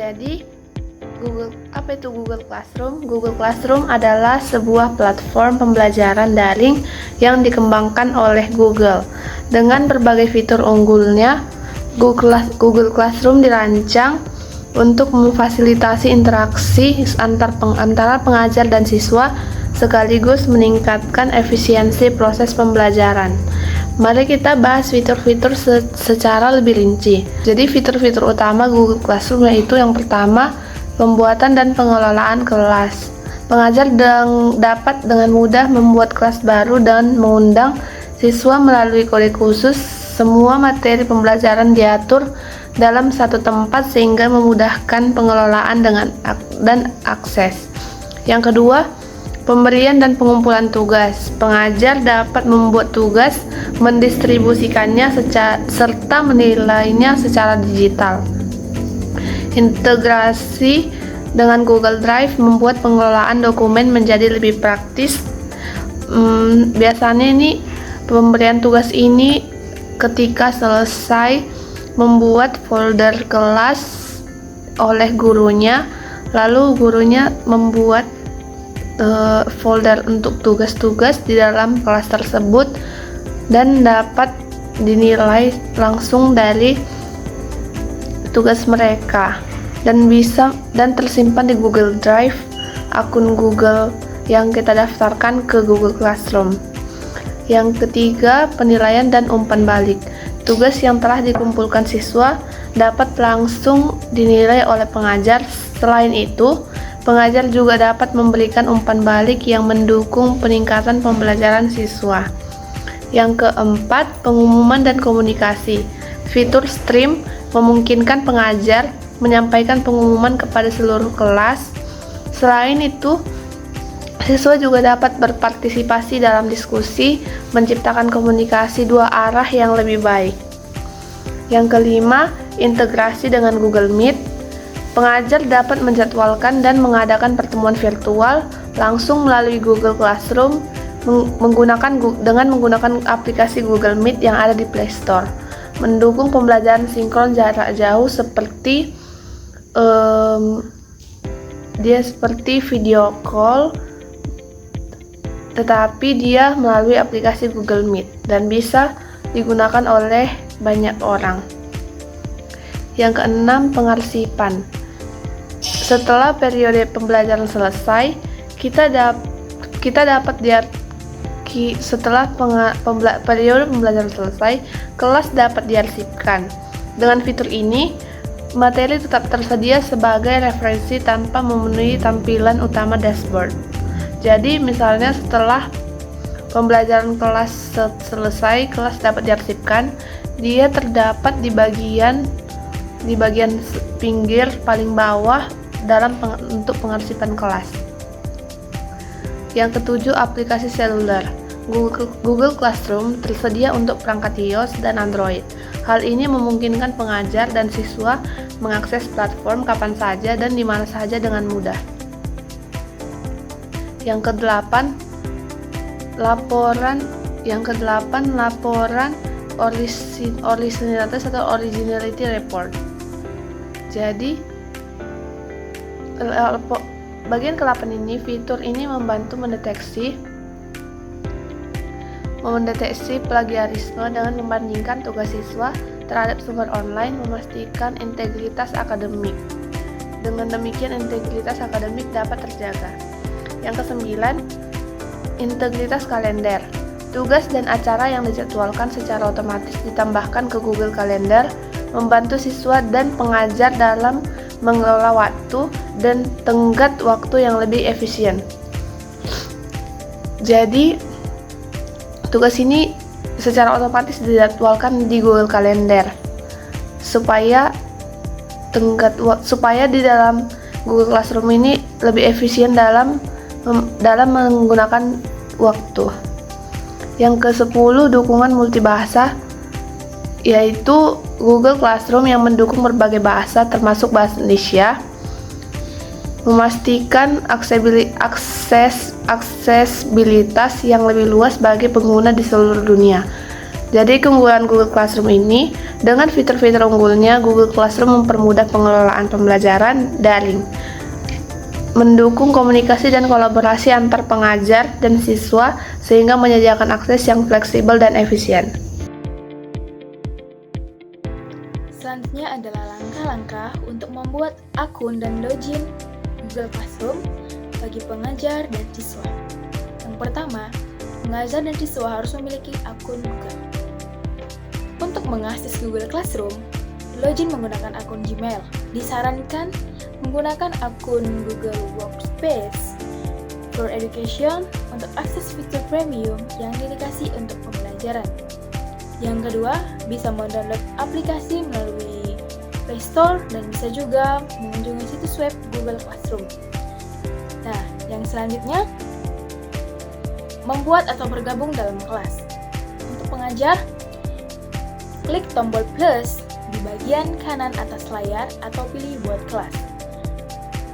Jadi, apa itu Google Classroom? Google Classroom adalah sebuah platform pembelajaran daring yang dikembangkan oleh Google. Dengan berbagai fitur unggulnya, Google Classroom dirancang untuk memfasilitasi interaksi antara pengajar dan siswa, sekaligus meningkatkan efisiensi proses pembelajaran. Mari kita bahas fitur-fitur secara lebih rinci. Jadi fitur-fitur utama Google Classroom yaitu yang pertama, pembuatan dan pengelolaan kelas. Pengajar dapat dengan mudah membuat kelas baru dan mengundang siswa melalui kode khusus. Semua materi pembelajaran diatur dalam satu tempat sehingga memudahkan pengelolaan dan akses. Yang kedua, pemberian dan pengumpulan tugas. Pengajar dapat membuat tugas, mendistribusikannya serta menilainya secara digital. Integrasi dengan Google Drive membuat pengelolaan dokumen menjadi lebih praktis. Biasanya ini pemberian tugas ini ketika selesai membuat folder kelas oleh gurunya, lalu gurunya membuat folder untuk tugas-tugas di dalam kelas tersebut dan dapat dinilai langsung dari tugas mereka dan tersimpan di Google Drive, akun Google yang kita daftarkan ke Google Classroom. Yang ketiga, penilaian dan umpan balik. Tugas yang telah dikumpulkan siswa dapat langsung dinilai oleh pengajar. Selain itu, pengajar juga dapat memberikan umpan balik yang mendukung peningkatan pembelajaran siswa. Yang keempat, pengumuman dan komunikasi. Fitur stream memungkinkan pengajar menyampaikan pengumuman kepada seluruh kelas. Selain itu, siswa juga dapat berpartisipasi dalam diskusi, menciptakan komunikasi dua arah yang lebih baik. Yang kelima, integrasi dengan Google Meet. Pengajar dapat menjadwalkan dan mengadakan pertemuan virtual langsung melalui Google Classroom dengan menggunakan aplikasi Google Meet yang ada di Play Store. Mendukung pembelajaran sinkron jarak jauh seperti video call, tetapi dia melalui aplikasi Google Meet dan bisa digunakan oleh banyak orang. Yang keenam, pengarsipan. Setelah periode pembelajaran selesai, periode pembelajaran selesai, kelas dapat diarsipkan. Dengan fitur ini, materi tetap tersedia sebagai referensi tanpa memenuhi tampilan utama dashboard. Jadi misalnya setelah pembelajaran kelas selesai, kelas dapat diarsipkan, dia terdapat di bagian pinggir paling bawah untuk pengarsipan kelas. Yang ketujuh, aplikasi seluler. Google Classroom tersedia untuk perangkat iOS dan Android. Hal ini memungkinkan pengajar dan siswa mengakses platform kapan saja dan di mana saja dengan mudah. Yang kedelapan, laporan originalitas atau originality report. Jadi bagian ke-8 ini, fitur ini membantu mendeteksi plagiarisme dengan membandingkan tugas siswa terhadap sumber online, memastikan integritas akademik. Dengan demikian, integritas akademik dapat terjaga. Yang ke-9, integritas kalender. Tugas dan acara yang dijadwalkan secara otomatis ditambahkan ke Google Calendar, membantu siswa dan pengajar dalam mengelola waktu dan tenggat waktu yang lebih efisien. Jadi, tugas ini secara otomatis dijadwalkan di Google Calendar supaya di dalam Google Classroom ini lebih efisien dalam menggunakan waktu. Yang ke-10, dukungan multibahasa, yaitu Google Classroom yang mendukung berbagai bahasa termasuk bahasa Indonesia, memastikan aksesibilitas yang lebih luas bagi pengguna di seluruh dunia. Jadi keunggulan Google Classroom ini, dengan fitur-fitur unggulnya, Google Classroom mempermudah pengelolaan pembelajaran daring, mendukung komunikasi dan kolaborasi antar pengajar dan siswa, sehingga menyediakan akses yang fleksibel dan efisien. Selanjutnya adalah langkah-langkah untuk membuat akun dan login Google Classroom bagi pengajar dan siswa. Yang pertama, pengajar dan siswa harus memiliki akun Google. Untuk mengakses Google Classroom, login menggunakan akun Gmail. Disarankan menggunakan akun Google Workspace for Education untuk akses fitur premium yang dedikasi untuk pembelajaran. Yang kedua, bisa mendownload aplikasi melalui Play Store dan bisa juga mengunjungi situs web Google Classroom. Nah, yang selanjutnya, membuat atau bergabung dalam kelas. Untuk pengajar, klik tombol plus di bagian kanan atas layar atau pilih buat kelas.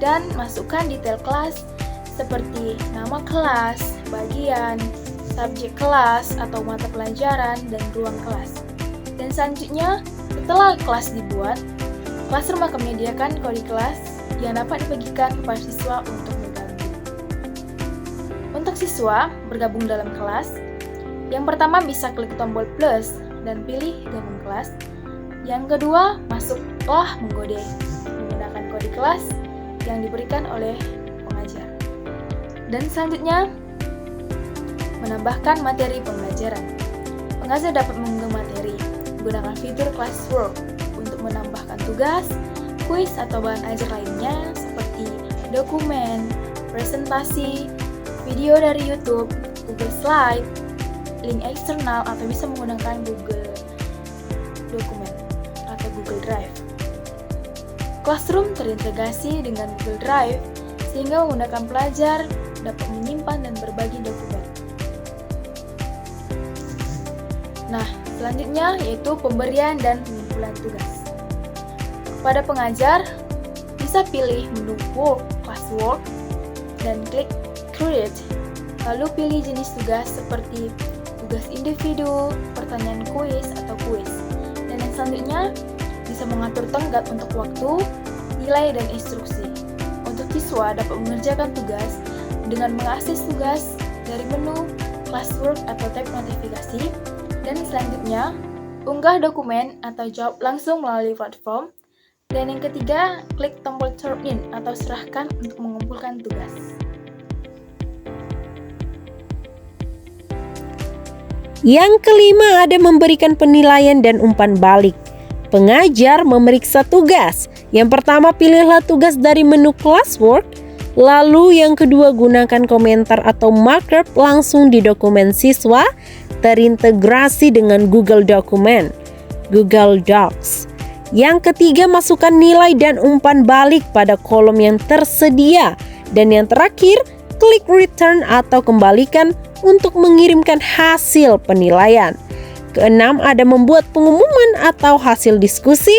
Dan masukkan detail kelas seperti nama kelas, bagian, subjek kelas atau mata pelajaran, dan ruang kelas. Dan selanjutnya, setelah kelas dibuat, Classroom akan menyediakan kode kelas yang dapat dibagikan kepada siswa untuk bergabung. Untuk siswa bergabung dalam kelas, yang pertama bisa klik tombol plus dan pilih gabung kelas. Yang kedua, masuklah mengkode menggunakan kode kelas yang diberikan oleh pengajar. Dan selanjutnya, menambahkan materi pembelajaran. Pengajar dapat mengunggah materi menggunakan fitur classwork untuk menambahkan tugas, kuis atau bahan ajar lainnya seperti dokumen, presentasi, video dari YouTube, Google Slide, link eksternal, atau bisa menggunakan Google Dokumen atau Google Drive. Classroom terintegrasi dengan Google Drive sehingga menggunakan pelajar dapat menyimpan dan berbagi dokumen. Nah, selanjutnya yaitu pemberian dan pengumpulan tugas. Pada pengajar, bisa pilih menu Work, Classwork, dan klik Create. Lalu pilih jenis tugas seperti tugas individu, pertanyaan kuis, atau kuis. Dan yang selanjutnya, bisa mengatur tenggat untuk waktu, nilai, dan instruksi. Untuk siswa dapat mengerjakan tugas dengan mengakses tugas dari menu Classwork atau tab notifikasi. Dan selanjutnya, unggah dokumen atau jawab langsung melalui platform. Dan yang ketiga, klik tombol Turn In atau serahkan untuk mengumpulkan tugas. Yang kelima ada memberikan penilaian dan umpan balik. Pengajar memeriksa tugas. Yang pertama, pilihlah tugas dari menu Classwork. Lalu yang kedua, gunakan komentar atau markup langsung di dokumen siswa terintegrasi dengan Google Dokumen, Google Docs. Yang ketiga, masukkan nilai dan umpan balik pada kolom yang tersedia. Dan yang terakhir, klik return atau kembalikan untuk mengirimkan hasil penilaian. Keenam, ada membuat pengumuman atau hasil diskusi.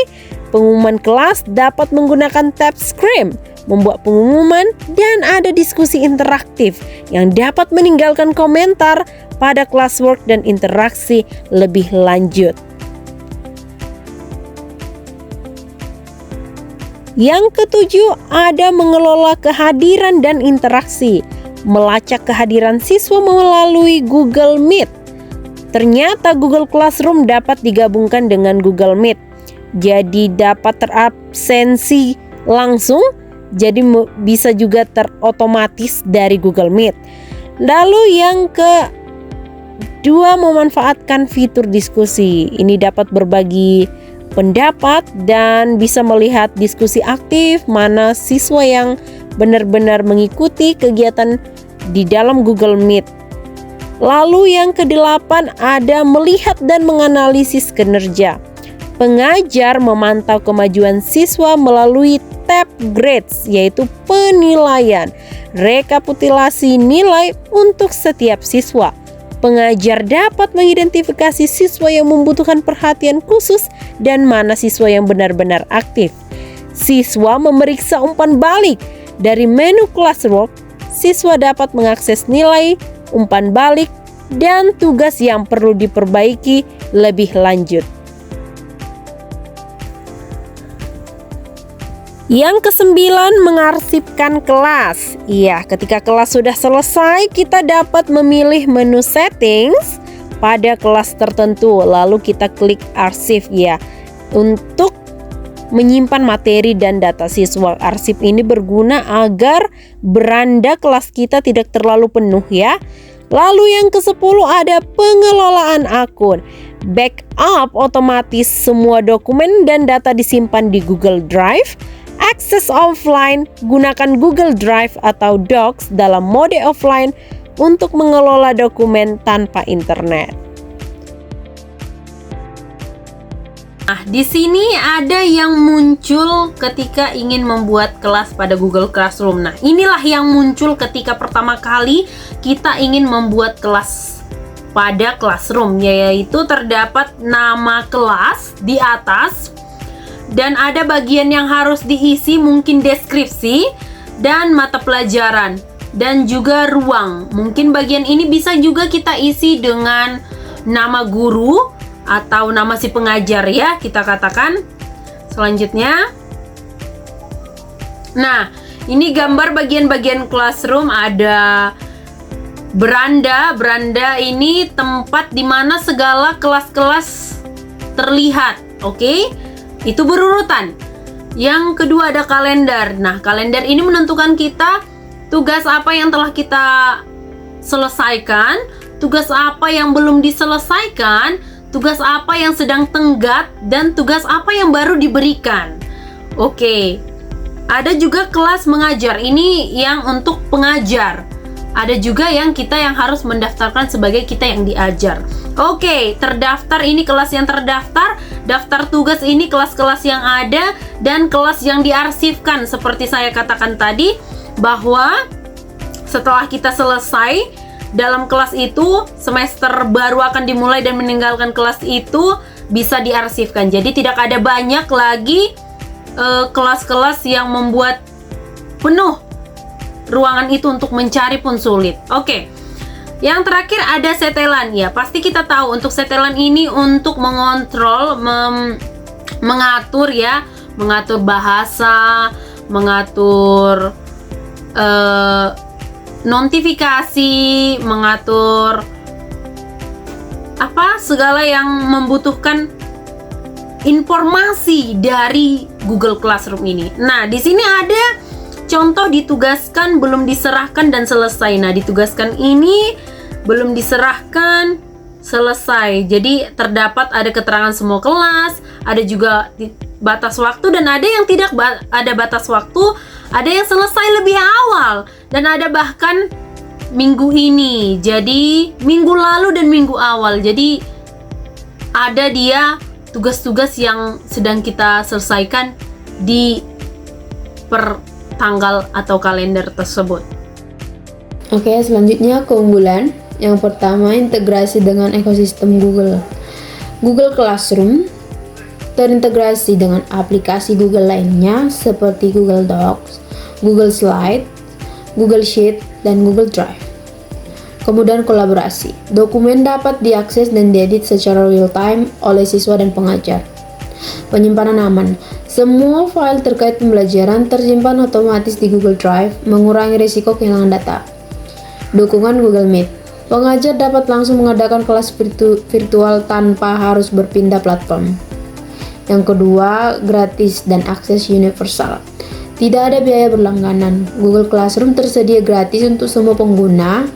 Pengumuman kelas dapat menggunakan tab Scrim, membuat pengumuman, dan ada diskusi interaktif yang dapat meninggalkan komentar pada classwork dan interaksi lebih lanjut. Yang ketujuh, ada mengelola kehadiran dan interaksi. Melacak kehadiran siswa melalui Google Meet. Ternyata Google Classroom dapat digabungkan dengan Google Meet. Jadi dapat terabsensi langsung, jadi bisa juga terotomatis dari Google Meet. Lalu yang kedua, memanfaatkan fitur diskusi. Ini dapat berbagi pendapat dan bisa melihat diskusi aktif, mana siswa yang benar-benar mengikuti kegiatan di dalam Google Meet. Lalu yang kedelapan, ada melihat dan menganalisis kinerja. Pengajar memantau kemajuan siswa melalui tab Grades, yaitu penilaian, rekapitulasi nilai untuk setiap siswa. Pengajar dapat mengidentifikasi siswa yang membutuhkan perhatian khusus dan mana siswa yang benar-benar aktif. Siswa memeriksa umpan balik. Dari menu Classwork, siswa dapat mengakses nilai, umpan balik, dan tugas yang perlu diperbaiki lebih lanjut. Yang kesembilan, mengarsipkan kelas. Iya, ketika kelas sudah selesai, kita dapat memilih menu settings pada kelas tertentu, lalu kita klik arsip ya untuk menyimpan materi dan data siswa. Arsip ini berguna agar beranda kelas kita tidak terlalu penuh ya. Lalu yang ke-10 ada pengelolaan akun. Backup otomatis semua dokumen dan data disimpan di Google Drive. Akses offline, gunakan Google Drive atau Docs dalam mode offline untuk mengelola dokumen tanpa internet. Nah, di sini ada yang muncul ketika ingin membuat kelas pada Google Classroom. Nah, inilah yang muncul ketika pertama kali kita ingin membuat kelas pada Classroom, yaitu terdapat nama kelas di atas dan ada bagian yang harus diisi, mungkin deskripsi dan mata pelajaran dan juga ruang. Mungkin bagian ini bisa juga kita isi dengan nama guru atau nama si pengajar ya, kita katakan. Selanjutnya, nah ini gambar bagian-bagian Classroom. Ada beranda. Beranda ini tempat dimana segala kelas-kelas terlihat. Oke, itu berurutan. Yang kedua ada kalender. Nah, kalender ini menentukan kita tugas apa yang telah kita selesaikan, tugas apa yang belum diselesaikan, tugas apa yang sedang tenggat, dan tugas apa yang baru diberikan. Oke, ada juga kelas mengajar. Ini yang untuk pengajar. Ada juga yang kita yang harus mendaftarkan sebagai kita yang diajar. Oke, terdaftar ini kelas yang terdaftar, daftar tugas ini kelas-kelas yang ada, dan kelas yang diarsipkan. Seperti saya katakan tadi, bahwa setelah kita selesai dalam kelas itu, semester baru akan dimulai dan meninggalkan kelas itu bisa diarsipkan. Jadi tidak ada banyak lagi kelas-kelas yang membuat penuh ruangan itu, untuk mencari pun sulit. Oke. Yang terakhir ada setelan. Ya, pasti kita tahu untuk setelan ini untuk mengontrol, mengatur ya, mengatur bahasa, mengatur notifikasi, mengatur apa segala yang membutuhkan informasi dari Google Classroom ini. Nah, di sini ada contoh ditugaskan, belum diserahkan, dan selesai. Nah, ditugaskan ini belum diserahkan, selesai. Jadi terdapat ada keterangan semua kelas, ada juga batas waktu, dan ada yang tidak ada batas waktu, ada yang selesai lebih awal, dan ada bahkan minggu ini, jadi minggu lalu dan minggu awal. Jadi ada dia tugas-tugas yang sedang kita selesaikan di per tanggal atau kalender tersebut. Oke, selanjutnya keunggulan. Yang pertama, integrasi dengan ekosistem Google. Google Classroom terintegrasi dengan aplikasi Google lainnya seperti Google Docs, Google Slide, Google Sheet, dan Google Drive. Kemudian kolaborasi. Dokumen dapat diakses dan diedit secara real-time oleh siswa dan pengajar. Penyimpanan aman. Semua file terkait pembelajaran tersimpan otomatis di Google Drive, mengurangi risiko kehilangan data. Dukungan Google Meet. Pengajar dapat langsung mengadakan kelas virtual tanpa harus berpindah platform. Yang kedua, gratis dan akses universal. Tidak ada biaya berlangganan. Google Classroom tersedia gratis untuk semua pengguna,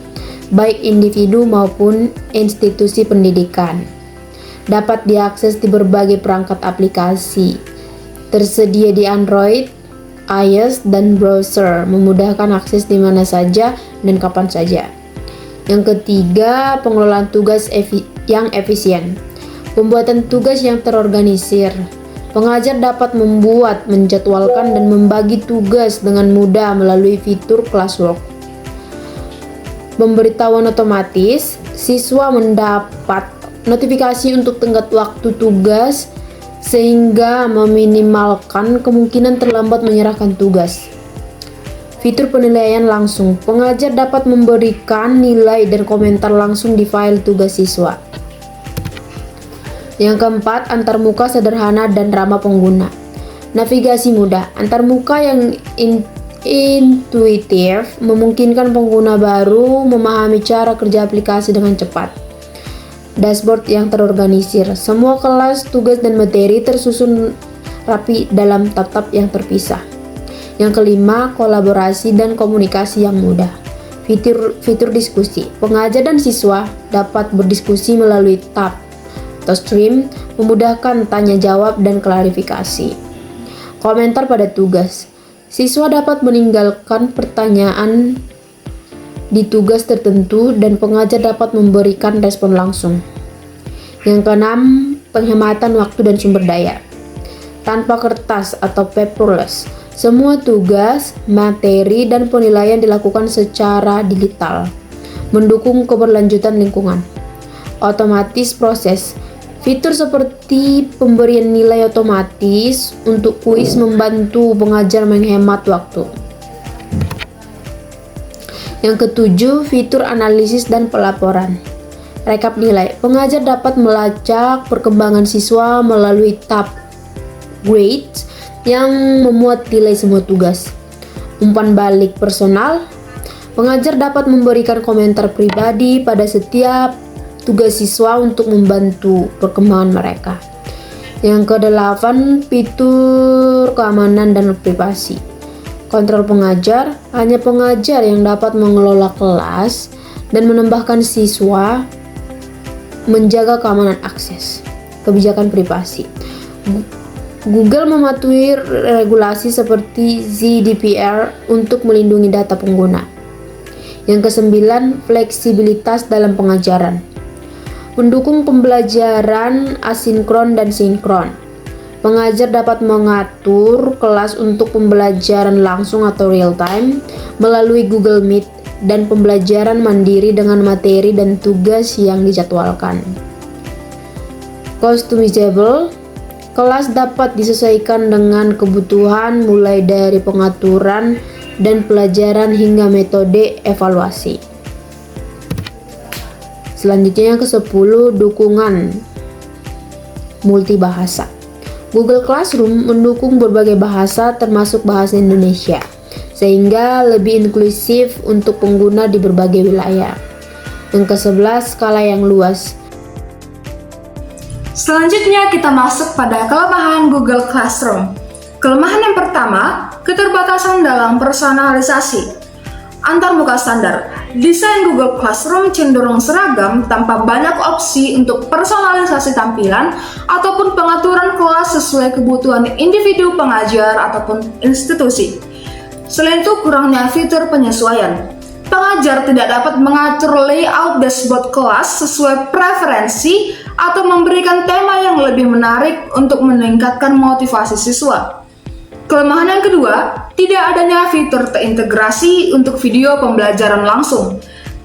baik individu maupun institusi pendidikan. Dapat diakses di berbagai perangkat aplikasi. Tersedia di Android, iOS, dan browser, memudahkan akses di mana saja dan kapan saja. Yang ketiga, pengelolaan tugas yang efisien. Pembuatan tugas yang terorganisir. Pengajar dapat membuat, menjadwalkan, dan membagi tugas dengan mudah melalui fitur Classwork. Pemberitahuan otomatis. Siswa mendapat notifikasi untuk tenggat waktu tugas sehingga meminimalkan kemungkinan terlambat menyerahkan tugas. Fitur penilaian langsung. Pengajar dapat memberikan nilai dan komentar langsung di file tugas siswa. Yang keempat, antarmuka sederhana dan ramah pengguna. Navigasi mudah. Antarmuka yang intuitif memungkinkan pengguna baru memahami cara kerja aplikasi dengan cepat. Dashboard yang terorganisir. Semua kelas, tugas, dan materi tersusun rapi dalam tab-tab yang terpisah. Yang kelima, kolaborasi dan komunikasi yang mudah. Fitur diskusi. Pengajar dan siswa dapat berdiskusi melalui tab atau stream, memudahkan tanya jawab dan klarifikasi. Komentar pada tugas. Siswa dapat meninggalkan pertanyaan di tugas tertentu dan pengajar dapat memberikan respon langsung. Yang keenam, penghematan waktu dan sumber daya. Tanpa kertas atau paperless, semua tugas, materi, dan penilaian dilakukan secara digital, mendukung keberlanjutan lingkungan. Otomatis proses. Fitur seperti pemberian nilai otomatis untuk kuis membantu pengajar menghemat waktu. Yang ketujuh, fitur analisis dan pelaporan. Rekap nilai. Pengajar dapat melacak perkembangan siswa melalui tab grades yang memuat nilai semua tugas. Umpan balik personal. Pengajar dapat memberikan komentar pribadi pada setiap tugas siswa untuk membantu perkembangan mereka. Yang kedelapan, fitur keamanan dan privasi. Kontrol pengajar. Hanya pengajar yang dapat mengelola kelas dan menambahkan siswa, menjaga keamanan akses. Kebijakan privasi. Google mematuhi regulasi seperti GDPR untuk melindungi data pengguna. Yang kesembilan, fleksibilitas dalam pengajaran. Mendukung pembelajaran asinkron dan sinkron. Pengajar dapat mengatur kelas untuk pembelajaran langsung atau real time melalui Google Meet dan pembelajaran mandiri dengan materi dan tugas yang dijadwalkan. Customizable. Kelas dapat disesuaikan dengan kebutuhan mulai dari pengaturan dan pelajaran hingga metode evaluasi. Selanjutnya yang ke-10, dukungan multibahasa. Google Classroom mendukung berbagai bahasa termasuk bahasa Indonesia, sehingga lebih inklusif untuk pengguna di berbagai wilayah. Yang ke-11, skala yang luas. Selanjutnya kita masuk pada kelemahan Google Classroom. Kelemahan yang pertama, keterbatasan dalam personalisasi. Antarmuka standar. Desain Google Classroom cenderung seragam tanpa banyak opsi untuk personalisasi tampilan ataupun pengaturan kelas sesuai kebutuhan individu pengajar ataupun institusi. Selain itu, kurangnya fitur penyesuaian. Pengajar tidak dapat mengatur layout dashboard kelas sesuai preferensi atau memberikan tema yang lebih menarik untuk meningkatkan motivasi siswa. Kelemahan yang kedua, tidak adanya fitur terintegrasi untuk video pembelajaran langsung.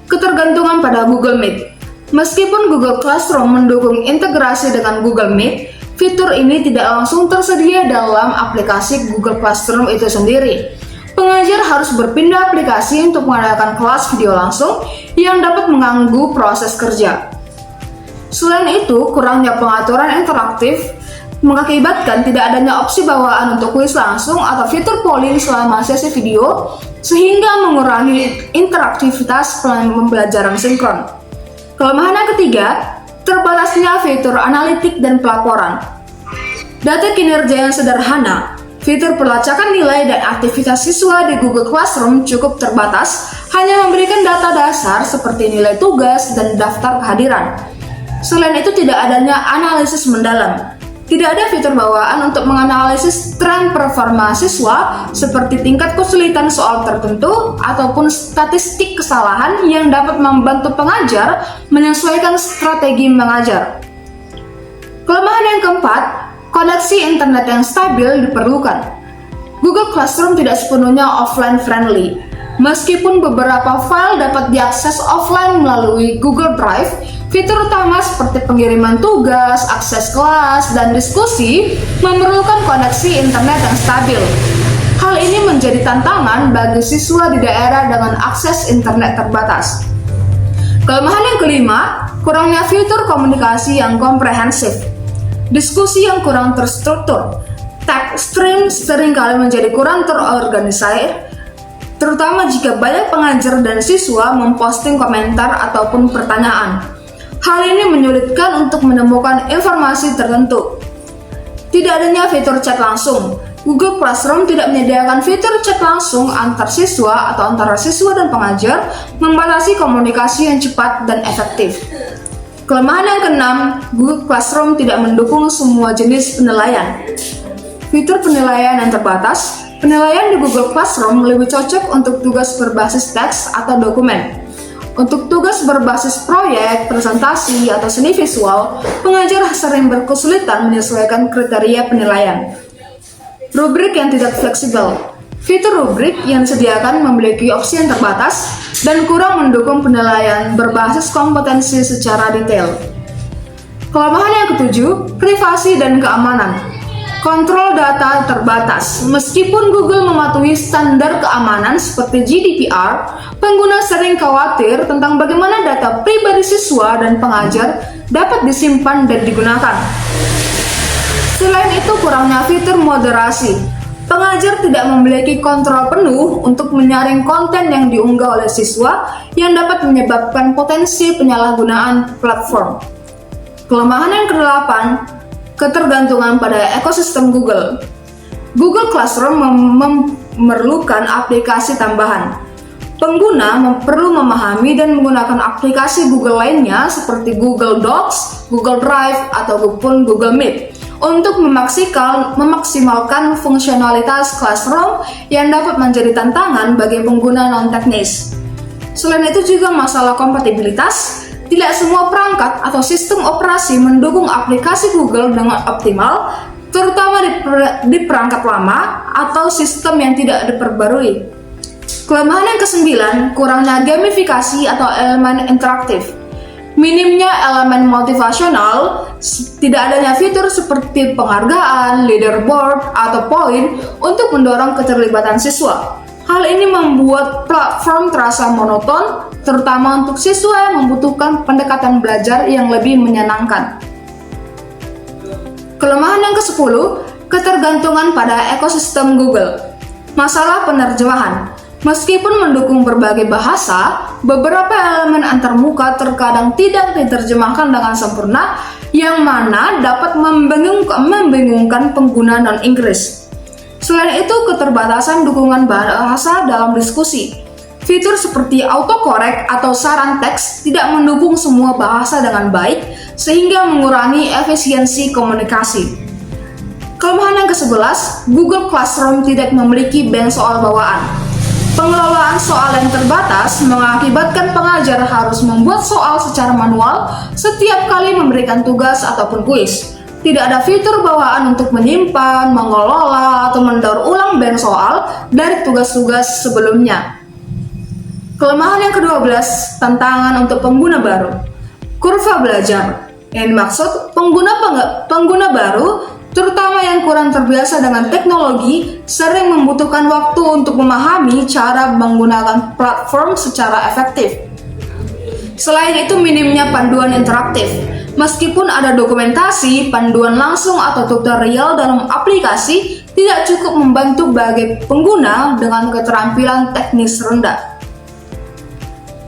Ketergantungan pada Google Meet. Meskipun Google Classroom mendukung integrasi dengan Google Meet, fitur ini tidak langsung tersedia dalam aplikasi Google Classroom itu sendiri. Pengajar harus berpindah aplikasi untuk mengadakan kelas video langsung yang dapat mengganggu proses kerja. Selain itu, kurangnya pengaturan interaktif mengakibatkan tidak adanya opsi bawaan untuk kuis langsung atau fitur polling selama sesi video, sehingga mengurangi interaktivitas pembelajaran sinkron. Kelemahan yang ketiga, terbatasnya fitur analitik dan pelaporan. Data kinerja yang sederhana, fitur pelacakan nilai dan aktivitas siswa di Google Classroom cukup terbatas, hanya memberikan data dasar seperti nilai tugas dan daftar kehadiran. Selain itu, tidak adanya analisis mendalam. Tidak ada fitur bawaan untuk menganalisis tren performa siswa seperti tingkat kesulitan soal tertentu ataupun statistik kesalahan yang dapat membantu pengajar menyesuaikan strategi mengajar. Kelemahan yang keempat, koneksi internet yang stabil diperlukan. Google Classroom tidak sepenuhnya offline friendly. Meskipun beberapa file dapat diakses offline melalui Google Drive, fitur utama seperti pengiriman tugas, akses kelas, dan diskusi memerlukan koneksi internet yang stabil. Hal ini menjadi tantangan bagi siswa di daerah dengan akses internet terbatas. Kelemahan yang kelima, kurangnya fitur komunikasi yang komprehensif. Diskusi yang kurang terstruktur. Tag stream seringkali menjadi kurang terorganisir, terutama jika banyak pengajar dan siswa memposting komentar ataupun pertanyaan. Hal ini menyulitkan untuk menemukan informasi tertentu. Tidak adanya fitur chat langsung. Google Classroom tidak menyediakan fitur chat langsung antar siswa atau antara siswa dan pengajar, membatasi komunikasi yang cepat dan efektif. Kelemahan yang keenam, Google Classroom tidak mendukung semua jenis penilaian. Fitur penilaian yang terbatas. Penilaian di Google Classroom lebih cocok untuk tugas berbasis teks atau dokumen. Untuk tugas berbasis proyek, presentasi, atau seni visual, pengajar sering berkesulitan menyesuaikan kriteria penilaian. Rubrik yang tidak fleksibel. Fitur rubrik yang disediakan memiliki opsi yang terbatas dan kurang mendukung penilaian berbasis kompetensi secara detail. Kelemahan yang ketujuh, privasi dan keamanan. Kontrol data terbatas. Meskipun Google mematuhi standar keamanan seperti GDPR, pengguna sering khawatir tentang bagaimana data pribadi siswa dan pengajar dapat disimpan dan digunakan. Selain itu, kurangnya fitur moderasi. Pengajar tidak memiliki kontrol penuh untuk menyaring konten yang diunggah oleh siswa yang dapat menyebabkan potensi penyalahgunaan platform. Kelemahan yang kedelapan, ketergantungan pada ekosistem Google. Google Classroom memerlukan aplikasi tambahan. Pengguna perlu memahami dan menggunakan aplikasi Google lainnya seperti Google Docs, Google Drive, ataupun Google Meet untuk memaksimalkan fungsionalitas Classroom yang dapat menjadi tantangan bagi pengguna non-teknis. Selain itu juga masalah kompatibilitas. Tidak semua perangkat atau sistem operasi mendukung aplikasi Google dengan optimal, terutama di perangkat lama atau sistem yang tidak diperbarui. Kelemahan yang kesembilan, kurangnya gamifikasi atau elemen interaktif. Minimnya elemen motivasional, tidak adanya fitur seperti penghargaan, leaderboard, atau poin untuk mendorong keterlibatan siswa. Hal ini membuat platform terasa monoton, terutama untuk siswa yang membutuhkan pendekatan belajar yang lebih menyenangkan. Kelemahan yang ke-10, ketergantungan pada ekosistem Google. Masalah penerjemahan. Meskipun mendukung berbagai bahasa, beberapa elemen antarmuka terkadang tidak diterjemahkan dengan sempurna, yang mana dapat membingungkan pengguna non-Inggris. Selain itu, keterbatasan dukungan bahasa dalam diskusi. Fitur seperti autocorrect atau saran teks tidak mendukung semua bahasa dengan baik, sehingga mengurangi efisiensi komunikasi. Kelemahan yang ke-11, Google Classroom tidak memiliki bank soal bawaan. Pengelolaan soal yang terbatas mengakibatkan pengajar harus membuat soal secara manual setiap kali memberikan tugas ataupun kuis. Tidak ada fitur bawaan untuk menyimpan, mengelola, atau mendaur ulang bank soal dari tugas-tugas sebelumnya. Kelemahan yang ke-12, tantangan untuk pengguna baru. Kurva belajar. Yang dimaksud, pengguna baru, terutama yang kurang terbiasa dengan teknologi, sering membutuhkan waktu untuk memahami cara menggunakan platform secara efektif. Selain itu, minimnya panduan interaktif. Meskipun ada dokumentasi, panduan langsung atau tutorial dalam aplikasi tidak cukup membantu bagi pengguna dengan keterampilan teknis rendah.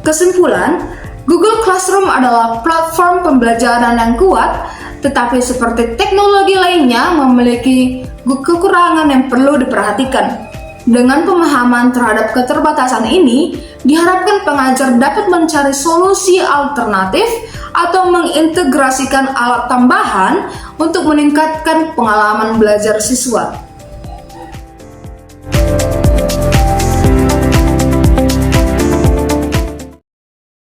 Kesimpulan, Google Classroom adalah platform pembelajaran yang kuat, tetapi seperti teknologi lainnya memiliki kekurangan yang perlu diperhatikan. Dengan pemahaman terhadap keterbatasan ini, diharapkan pengajar dapat mencari solusi alternatif atau mengintegrasikan alat tambahan untuk meningkatkan pengalaman belajar siswa.